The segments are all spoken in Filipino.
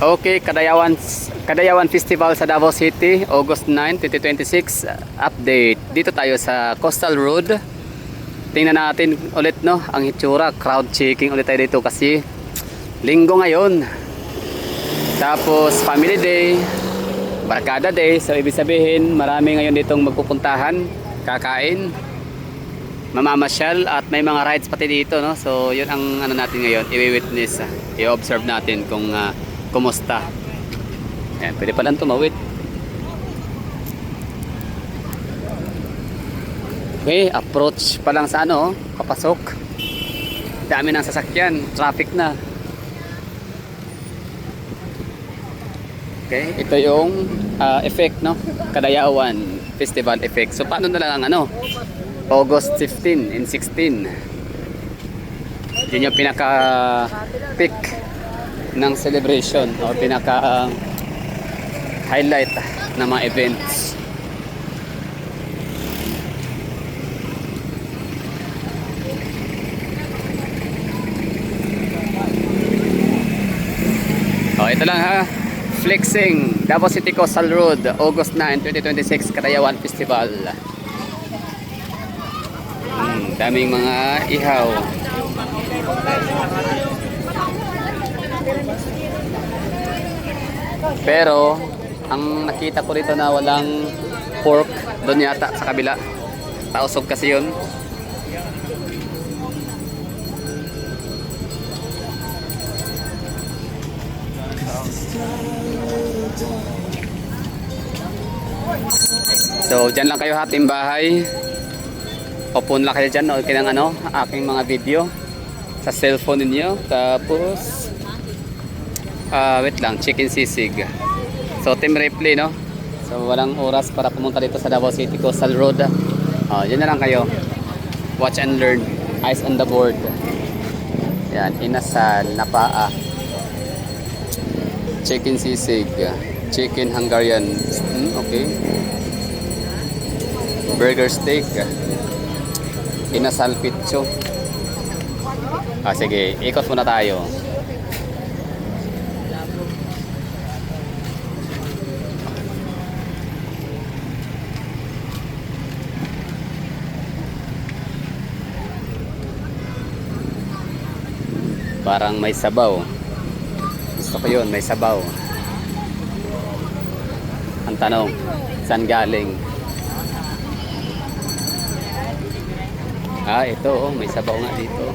Okay, Kadayawan Festival sa Davao City, August 9, 2026. Update. Dito tayo sa Coastal Road. Tingnan natin ulit no, ang hitsura. Crowd checking ulit tayo dito kasi linggo ngayon. Tapos Family Day, Barkada Day. So ibig sabihin, marami ngayon ditong magpupuntahan, kakain, mamamasyal at may mga rides pati dito no. So yun ang ano natin ngayon, i-witness, i-observe natin kung kumusta. Ayan, pwede pa lang tumawid. Okay, approach pa lang sa ano, papasok. Dami ng sasakyan, traffic na. Okay, ito yung effect no, Kadayawan Festival effect. So paano na lang ang ano, August 15 and 16. Yun yung pinaka peak ng celebration o pinaka highlight ng mga events. Ito lang ha, flexing Davao City Coastal Road, August 9, 2026, Kadayawan Festival. Daming mga ihaw. Pero ang nakita ko dito na walang pork doon yata sa kabila. Tausog kasi yun. So dyan lang kayo hating bahay. Open lang kayo dyan, okay ng ano, aking mga video sa cellphone ninyo. Tapos wait lang, chicken sisig. So team replay no. So walang oras para pumunta dito sa Davao City Coastal Road. Yan na lang kayo. Watch and learn. Eyes on the board. Yan, inasal, napaa. Chicken sisig, chicken Hungarian. Okay. Burger steak. Inasal pizza. Sige, ikot muna tayo. Parang may sabaw. Gusto ko yun, may sabaw. Ang tanong, saan galing? Ito may sabaw nga dito.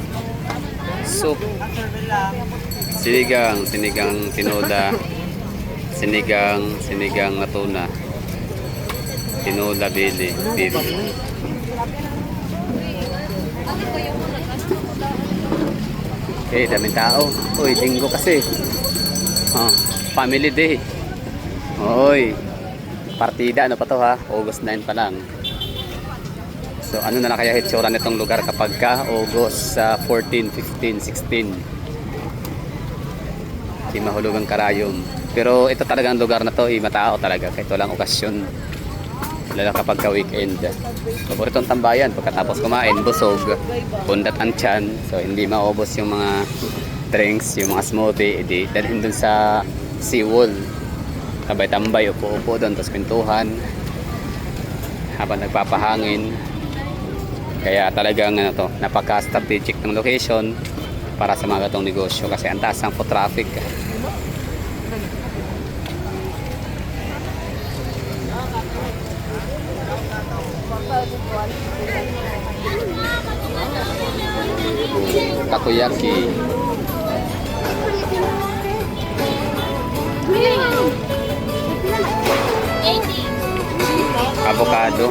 Soup. Sinigang tinola. Sinigang na tuna. Tinola beef. Okay, daming tao. Uy, linggo kasi. Family Day. Uy, partida ano pa to ha? August 9 pa lang. So ano na lang kaya hitsura nitong lugar kapag ka August 14, 15, 16. Di mahulugang karayom. Pero ito talagang lugar na to, matao talaga kahit walang okasyon. Lalo kapag ka weekend. Paboritong tambayan pagkatapos kumain, busog, pundat ang tiyan. So hindi maubos yung mga drinks, yung mga smoothie, edi dalhin dun sa seawall. Sabay tambay, upo-upo doon, tapos pintuhan habang nagpapahangin. Kaya talagang ano to, napaka-strategic ng location para sa mga gatong negosyo kasi ang taas ng foot traffic. Takoyaki. Avocado.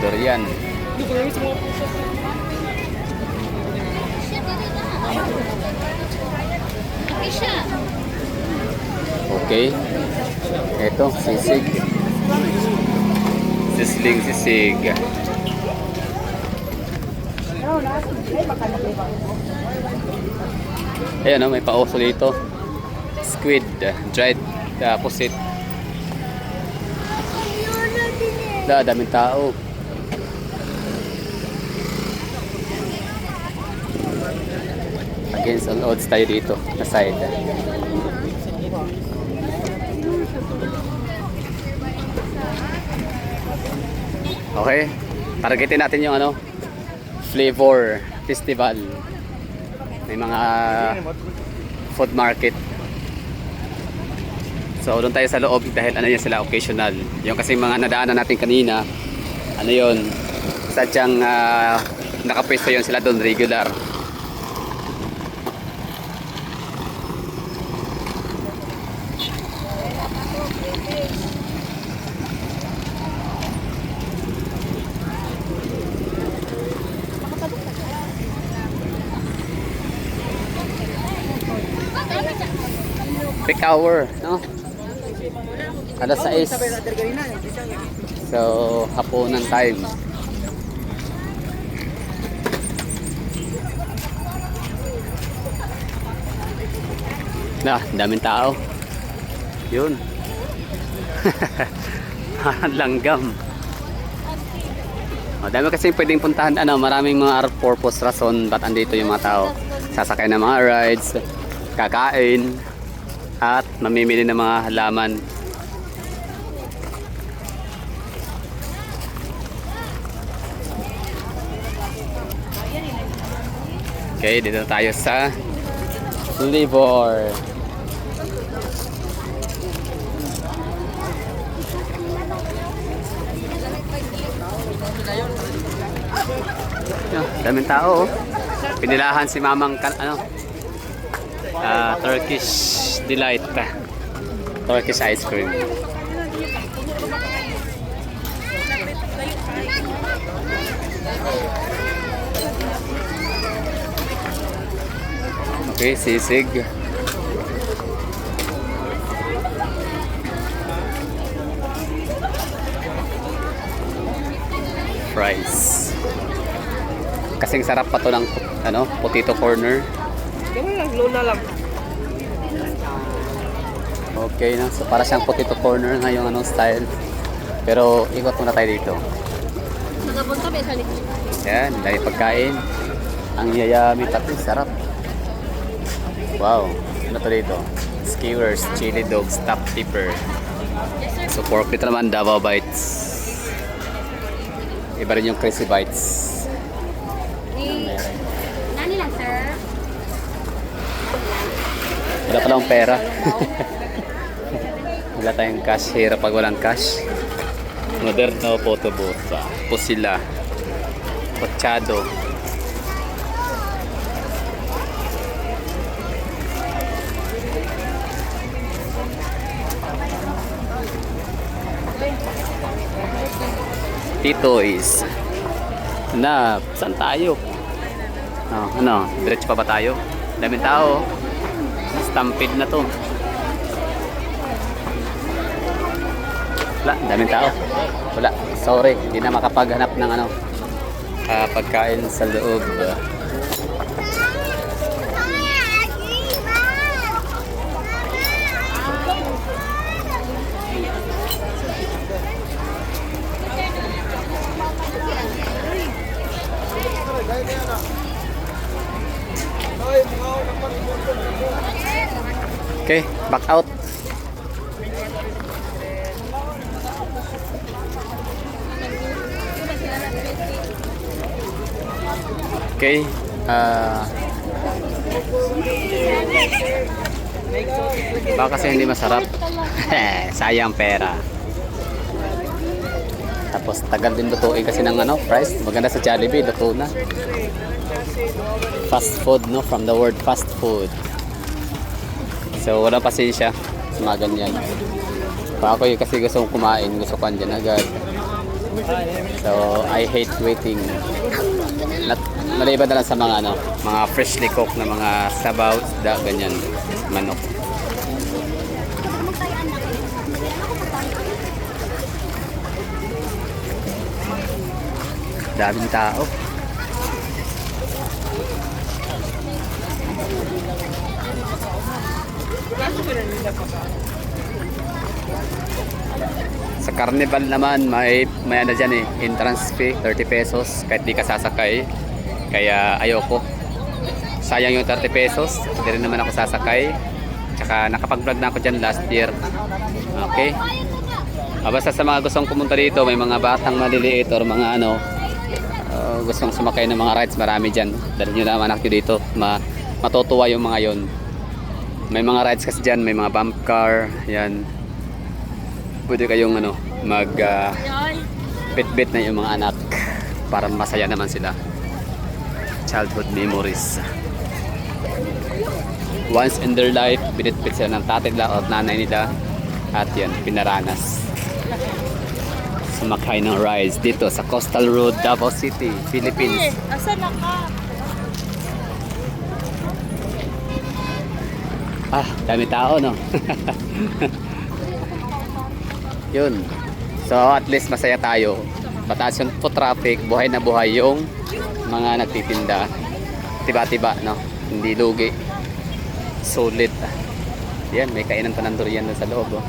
Durian. Okay. Ito, sisig. Sisling sisig. Ayan o, may pauso dito. Squid, dried pusit. Daming tao. Ins and odds tayo dito na side. Okay, targetin natin yung ano, Flavor Festival. May mga food market. So doon tayo sa loob dahil ano yan sila, occasional. Yung kasi mga nadaanan natin kanina, ano yun, sadyang nakapwesto yun sila doon regular. Peak hour, no? Alas 6. So, hapunan time. Daming tao. Yun. Langgam. Dami kasi pwedeng puntahan, ano, maraming mga purpose rason ba't andito yung mga tao. Sasakay ng mga rides, kakain, at mamimili ng mga halaman. Okay, dito tayo sa Flavor. Daming tao, oh. Pinilahan si Mamang Turkish Delight. Turkish ice cream. Okay, sisig. Fries. Kasing sarap pa to ng ano, potato corner. Luna lang. Okay na, so para siyang potato corner nga yung ano style. Pero ikot muna tayo dito. Yan, dahil pagkain. Ang yayami pati, sarap. Wow, ano to dito? Skewers, chili dog, stuffed pepper. So pork dito naman, Davao Bites. Iba rin yung Crazy Bites. Nani lang, sir? Wala palang pera. Wala tayong cash. Hirap pag walang cash. Moderno, Potobota, Pusila, Pochado. Tito's. Saan tayo? Diretso pa ba tayo? Daming tao. Stampede na to. Wala, daming tao. Wala, sorry, hindi na makapaghanap ng pagkain sa loob. Okay, back out. Okay. Baka kasi hindi masarap. Sayang pera. Tapos tagal din lutuin kasi ng price. Maganda sa Jollibee, luto na. Fast food, no? From the word fast food. So wala pasensya sa mga ganyan. Ako kasi gusto kong kumain, gusto ko andyan agad. So I hate waiting. Maliban na lang sa mga mga freshly cooked na mga sabaw, ganyan, manok. Daming tao. Sa Carnival naman may dyan entrance fee 30 pesos kahit di ka sasakay, kaya ayoko. sayang yung 30 pesos. Hindi rin naman ako sasakay. Tsaka nakapag-vlog na ako dyan last year. Okay. Basta sa mga gustong pumunta dito, may mga batang maliliit or mga gustong sumakay ng mga rides, marami dyan. Dahil nyo naman anak nyo dito, matutuwa yung mga yon. May mga rides kasi dyan, may mga bump car, yan. Pwede kayong bit-bit na yung mga anak para masaya naman sila. Childhood memories. Once in their life, binit-bit sila ng tatay nila o nanay nila at yan, pinaranas. Sumakay ng rides dito sa Coastal Road, Davao City, Philippines. Asa na ka? Dami tao, no? Yun. So, at least masaya tayo. Pataas yung foot traffic, buhay na buhay yung mga nagtitinda. Tiba-tiba, no? Hindi lugi. Solid. Yan, may kainan pa ng durian doon sa loob, oh.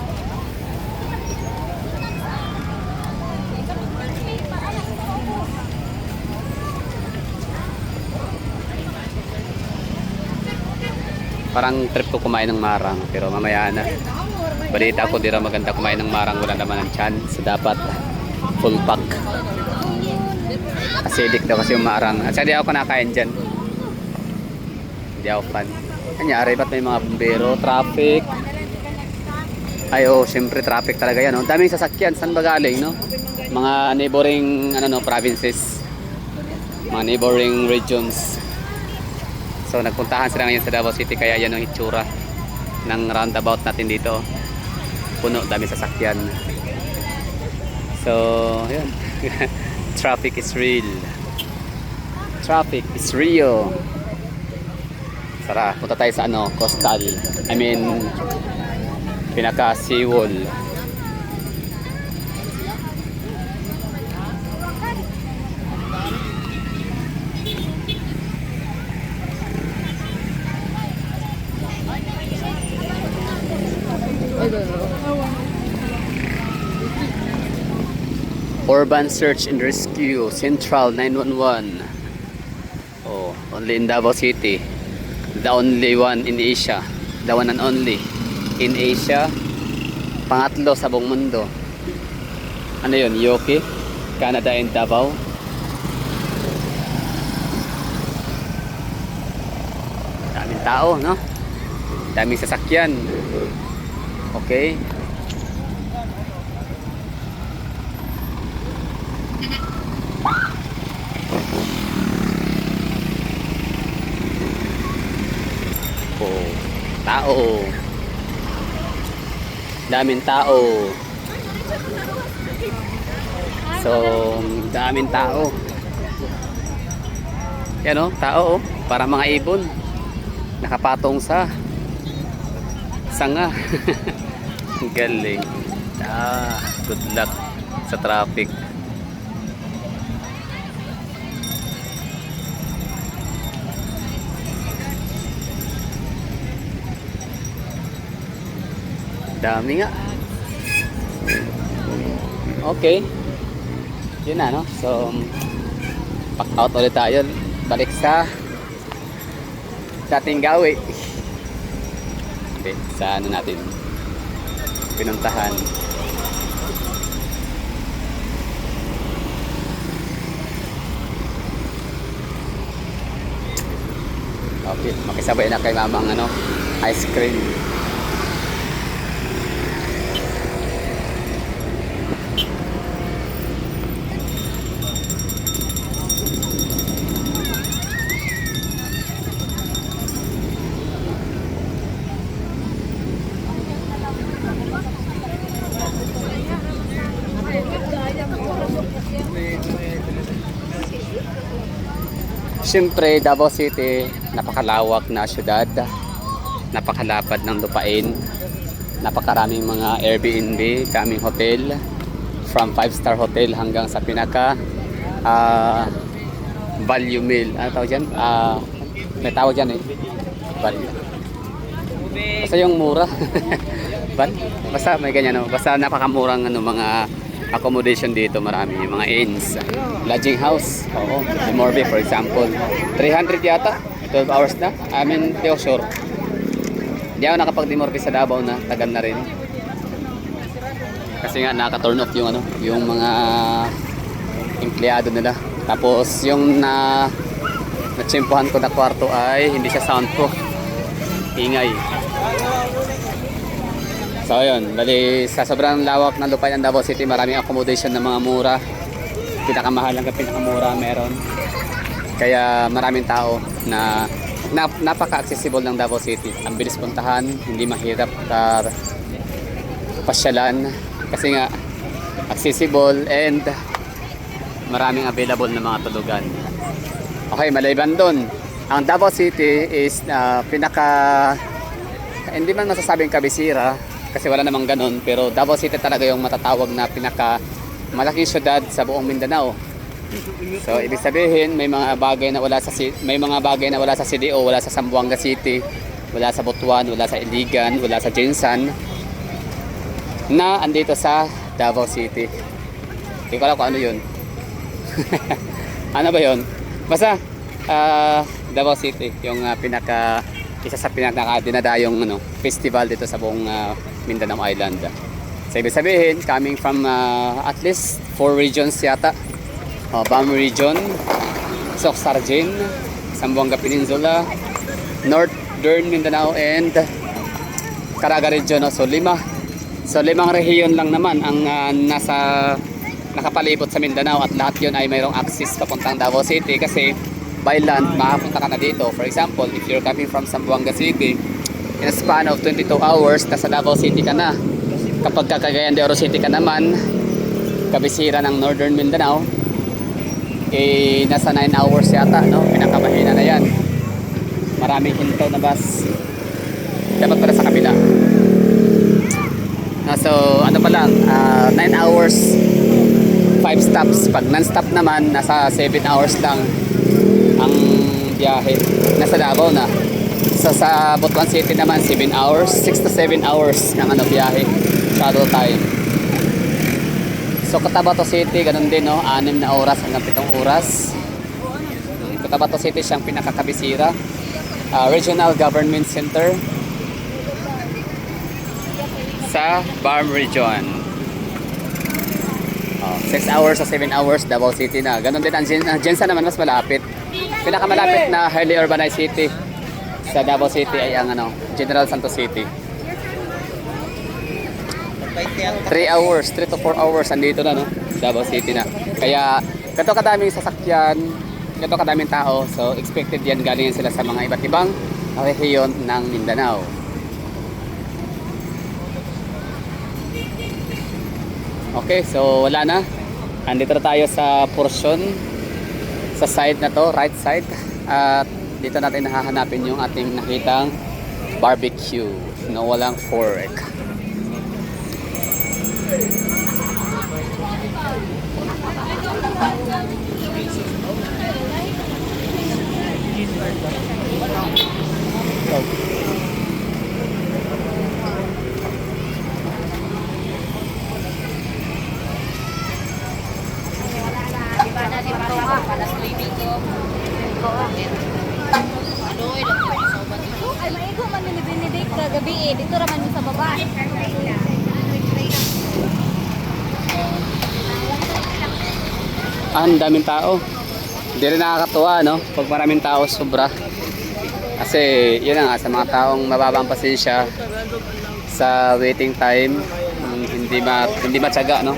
Parang trip ko kumain ng marang, pero mamaya na. Balita ko, di raw maganda kumain ng marang, wala naman ng tiyan. So dapat full pack. Acidic daw kasi yung marang. At saka di ako kinakain dyan. Hindi ako fan. Kanyari, ba't may mga bumbero, traffic? Ay, syempre traffic talaga yan, no? Daming sasakyan, saan ba galing, no? Mga neighboring, provinces. Mga neighboring regions. So nagpuntahan sila ngayon sa Davao City, kaya yan ang itsura ng roundabout natin dito. Puno, dami sasakyan. So, yun. Traffic is real. Traffic is real. Tara, punta tayo sa Coastal. Pinaka seawall. Urban Search and Rescue Central 911. Only in Davao City. The only one in Asia. The one and only in Asia. Pangatlo sa buong mundo. Ano yun? Yoki, Canada and Davao. Daming tao, no? Daming sasakyan. Okay. Tao. Daming tao. So, daming tao. Yan tao para mga ibon. Nakapatong sa sanga. Galing. Good luck sa traffic. Dami nga. Okay. Yun na, no? So, pack out ulit tayo. Balik sa dating gawi. Okay, sa natin pinuntahan. Okay, makisabay na kay mamang ice cream. Siyempre, Davao City, napakalawak na syudad, napakalapad ng lupain, napakaraming mga Airbnb, kaming hotel, from 5-star hotel hanggang sa pinaka value meal. Ano tawag dyan? May tawag dyan value. Basta yung mura. Basta may ganyan, basta napakamurang mga accommodation dito, marami yung mga inns, lodging house. The Morbe for example, 300 yata 12 hours na. I mean, di ako sure. Di ako nakapag-demorphe sa Davao na. Tagal na rin. Kasi nga naka-turn off yung ano, yung mga empleyado nila. Tapos yung natsimpuhan ko na kwarto ay hindi siya soundproof. Ingay. So ayun, bali sa sobrang lawak ng lupa ng Davao City, maraming accommodation ng mga mura. Pinakamahal hanggang pinakamura meron. Kaya maraming tao na napaka-accessible ng Davao City. Ang bilis puntahan, hindi mahirap pasyalan kasi nga accessible and maraming available na mga tulugan. Okay, maliban doon, ang Davao City is hindi man masasabing kabisira kasi wala namang ganun, pero Davao City talaga yung matatawag na pinaka malaking syudad sa buong Mindanao. So ibig sabihin may mga bagay na wala sa CDO, wala sa Zamboanga City, wala sa Butuan, wala sa Iligan, wala sa Jensan na andito sa Davao City. Hindi ko alam kung ano yun. Ano ba yun? Basta Davao City yung isa sa pinaka-dinadayong festival dito sa buong Mindanao Island. So ibig sabihin, coming from at least 4 regions yata. BAM region, Soc-Sargin, Zamboanga Peninsula, Northern Mindanao, and Caraga region. So 5 rehiyon lang naman ang nakapalibot sa Mindanao, at lahat yun ay mayroong access papuntang Davao City kasi by land makapunta ka na dito. For example, if you're coming from Zamboanga City, in a span of 22 hours nasa Davao City ka na. Kapag Cagayan de Oro City ka naman, kabisira ng Northern Mindanao, nasa 9 hours yata, no? Pinakamahina na yan. Maraming hinto na bus. Dapat pala sa kabila. So ano pa lang, 9 hours 5 stops. Pag non-stop naman, nasa 7 hours lang ang biyahe. Nasa Davao na. So sa Butuan City naman, 7 hours, 6 to 7 hours ng biyahe. Travel time. So Cotabato City, ganun din, no? 6 na oras hanggang 7 oras. Cotabato City siyang pinakakabisira. Regional Government Center sa BAM region. 6 hours o 7 hours Davao City na. Ganon din ang Jensan naman, mas malapit. Pinakamalapit na highly urbanized city sa Davao City ay ang General Santos City. 3 hours, 3 to 4 hours andito na, no? Davao City na. Kaya ganito kadaming sasakyan, ganito kadaming tao. So expected yan, galing sila sa mga iba't ibang rehiyon ng Mindanao. Okay, so wala na. Andito na tayo sa portion sa side na to, right side. At dito natin hahanapin yung ating nakitang barbecue na walang fork. Ay, maigo man ni Benedict kagabi eh. Dito raman sa baba. Ang daming tao. Hindi rin nakakatuwa, no? Pag maraming tao, sobra. Kasi, yun na nga, sa mga taong mababang pasensya sa waiting time, hindi matyaga, no?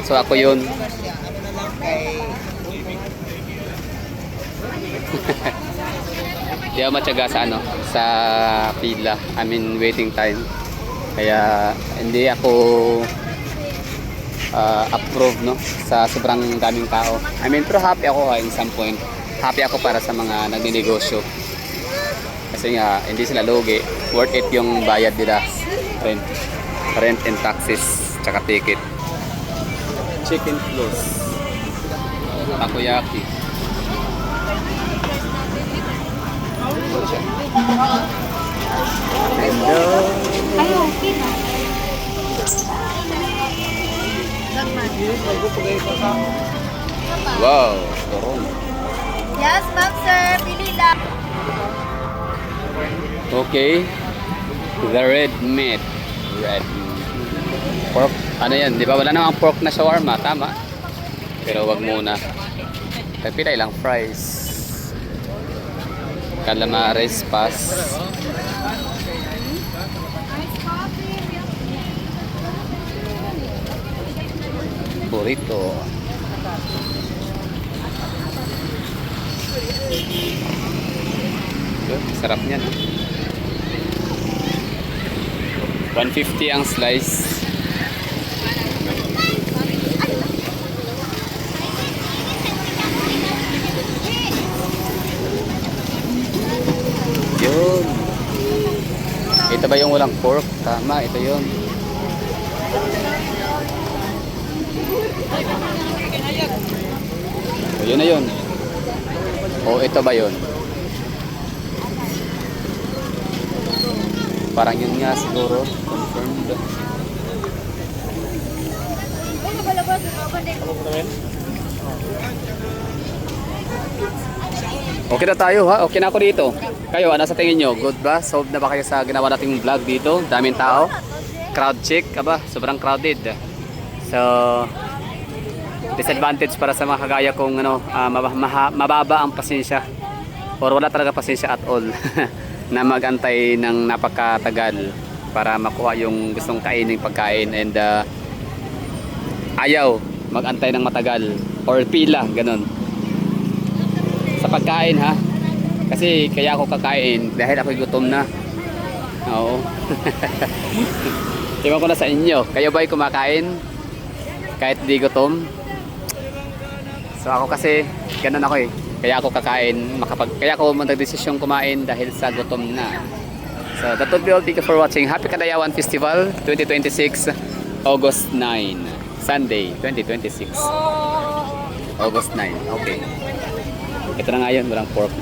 So, ako yun. Hindi ako matyaga sa pila. I mean, waiting time. Kaya, hindi ako approve, no, sa sobrang daming tao. I mean, pero happy ako in some point. Happy ako para sa mga nagninegosyo. Kasi nga, hindi sila lugi. Worth it yung bayad nila. Rent and taxes, tsaka ticket. Chicken floss. Takoyaki. Hello. Ay, okay na. Wow, turun. Yes, ma'am, sir. Pili lang. Okay. The red meat. Red pork. Ano yan? Di ba wala namang pork na shawarma? Tama. Pero wag muna. Pilay lang fries. Calamares pas. Burrito. Yun, sarap niyan. 150 ang slice. Yun. Ito ba yung walang pork? Tama, ito yun. O, yun na yun. O, ito ba yun? Parang yun nga siguro. Confirmed. Okay na tayo ha? Okay na ako dito. Kayo, ano sa tingin nyo? Good ba? Solved na ba kayo sa ginawa nating vlog dito? Daming tao. Crowd check. Aba, sobrang crowded. So, disadvantage para sa mga kagaya kung ano, mababa ang pasensya. Or wala talaga pasensya at all. Na magantay ng napakatagal para makuha yung gustong kainin pagkain and ayaw magantay ng matagal or pila, ganun. Sa pagkain ha. Kasi kaya ako kakain dahil ako'y gutom na. Oo. Tingnan ko na sa inyo. Kayo ba'y kumakain kahit di gutom? So ako kasi ganun ako eh. Kaya ako kakain, kaya ako nagdesisyon kumain dahil sa gutom na. So that would be all. Thank you for watching. Happy Kadayawan Festival 2026 August 9 Sunday 2026 August 9. Okay. Ito na nga yun, walang pork.